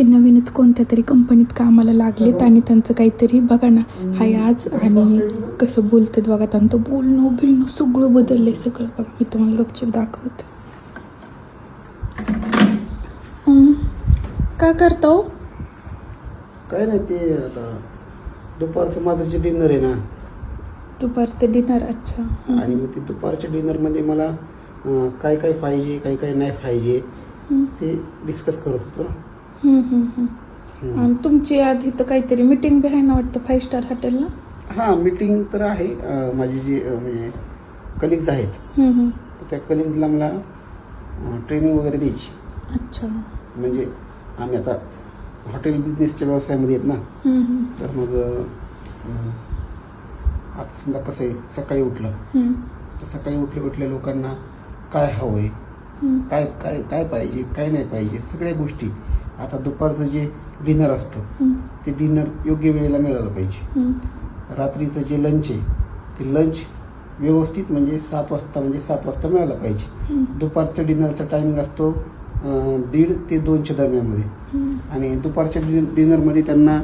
हे नवीनच कोणत्या तरी कंपनीत कामाला लागलेत आणि त्यांचं काहीतरी बघा ना हाय आज आणि कसं बोलतात बघा त्यांचं बोलणं बिलणं सगळं बदललंय सगळं बघा मी तुम्हाला गपचूप दाखवते. काय करता हो? काय नाही ते आता दुपारचं माझं जे डिनर आहे ना दुपारचं डिनर. अच्छा. आणि मग ते दुपारच्या डिनरमध्ये मला काय काय पाहिजे काय काय नाही पाहिजे ते डिस्कस करत होतो ना. आणि तुमची आधी तर काहीतरी मीटिंग बी आहे ना वाटतं 5 स्टार हॉटेलला. हां मीटिंग तर आहे. माझे जे म्हणजे कलिग्ज आहेत त्या कलिग्जला मला ट्रेनिंग वगैरे द्यायची. अच्छा. म्हणजे आम्ही आता हॉटेल बिझनेसच्या व्यवसायामध्ये आहेत ना. तर मग आता समजा कसं आहे सकाळी उठलं तर सकाळी उठल्या लोकांना काय हवं आहे काय काय काय पाहिजे काय नाही पाहिजे सगळ्या गोष्टी. आता दुपारचं जे डिनर असतं ते डिनर योग्य वेळेला मिळालं पाहिजे. रात्रीचं जे लंच आहे ते लंच व्यवस्थित म्हणजे 7 वाजता मिळालं पाहिजे. दुपारचं डिनरचा टायमिंग असतो 1:30 ते 2च्या दरम्यानमध्ये. आणि दुपारच्या डिनरमध्ये त्यांना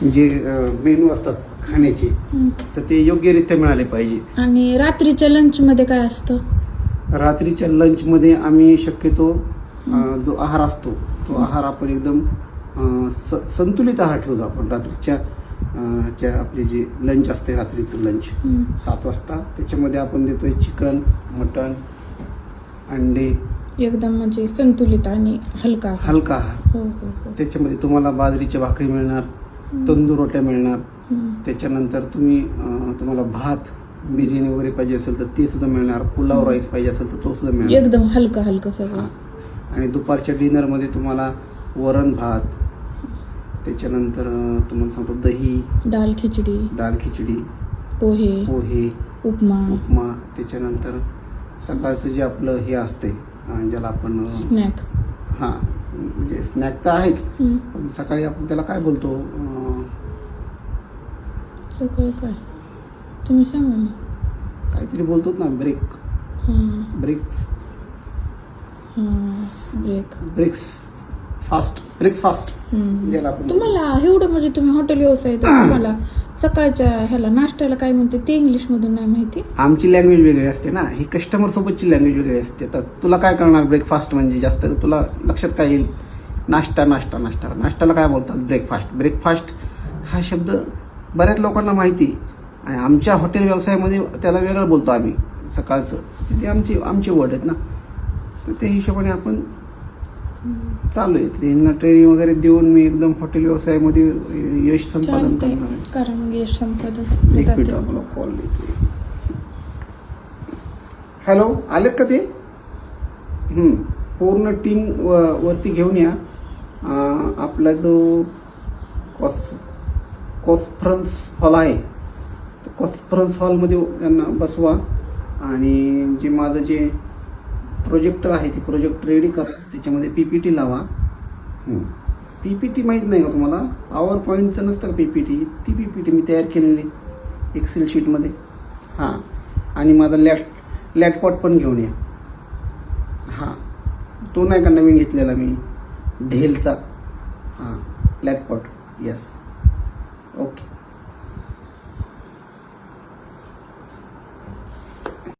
जे मेनू असतात खाण्याचे तर ते योग्यरित्या मिळाले पाहिजे. आणि रात्रीच्या लंचमध्ये काय असतं? रात्रीच्या लंचमध्ये आम्ही शक्यतो जो आहार असतो तो आहार आपण एकदम संतुलित आहार ठेवतो. आपण रात्रीच्या ज्या आपले जे लंच असते रात्रीचं लंच 7 वाजता त्याच्यामध्ये आपण देतोय चिकन मटण अंडे एकदम म्हणजे संतुलित आणि हलका आहार. हो. त्याच्यामध्ये तुम्हाला बाजरीच्या भाकरी मिळणार तंदूर रोट्या मिळणार. त्याच्यानंतर तुम्हाला भात बिर्याणी वगैरे पाहिजे असेल तर ते सुद्धा मिळणार. पुलाव राईस पाहिजे असेल तर तो सुद्धा मिळणार. एकदम हलका सगळं. आणि दुपारच्या डिनरमध्ये तुम्हाला वरण भात त्याच्यानंतर तुम्हाला सांगतो दही दाल खिचडी पोहे उपमा त्याच्यानंतर सकाळचं जे आपलं हे असते ज्याला आपण स्नॅक. हां म्हणजे स्नॅक तर आहेच पण सकाळी आपण त्याला काय बोलतो सगळं काय तुम्ही सांगा ना. काहीतरी बोलतो ना ब्रेकफास्ट ज्याला आपण तुम्हाला एवढं म्हणजे तुम्ही हॉटेल व्यवसाय तुम्हाला सकाळच्या ह्याला नाश्त्याला काय म्हणते ते इंग्लिश मधून नाही माहिती. आमची लँग्वेज वेगळी असते ना ही कस्टमर सोबतची लँग्वेज वेगळी असते. तर तुला काय करणार ब्रेकफास्ट म्हणजे जास्त तुला लक्षात काय येईल नाश्त्याला काय बोलतात ब्रेकफास्ट हा शब्द बऱ्याच लोकांना माहिती आणि आमच्या हॉटेल व्यवसायामध्ये त्याला वेगळं बोलतो आम्ही सकाळचं ते आमचे वर्ड आहेत ना. तर त्या हिशोबाने आपण चालू आहे. त्यांना ट्रेनिंग वगैरे देऊन मी एकदम हॉटेल व्यवसायामध्ये यश संपादन करणार आहे. यश संपादन कॉल हॅलो आलेत का ते पूर्ण टीम वरती घेऊन या. आपला जो कॉन्फरन्स हॉल आहे तर कॉन्फरन्स हॉलमध्ये त्यांना बसवा आणि जे माझं जे प्रोजेक्टर आहे ते प्रोजेक्ट रेडी करा. त्याच्यामध्ये PPT लावा. PPT माहीत नाही का तुम्हाला पॉवर पॉईंटचं नसतं का PPT ती PPT मी तयार केलेली एक्सेल शीटमध्ये. हां आणि माझा लॅपटॉप पण घेऊन या. हां तो नाही का नवीन घेतलेला मी डेलचा लॅपटॉप. Yes okay.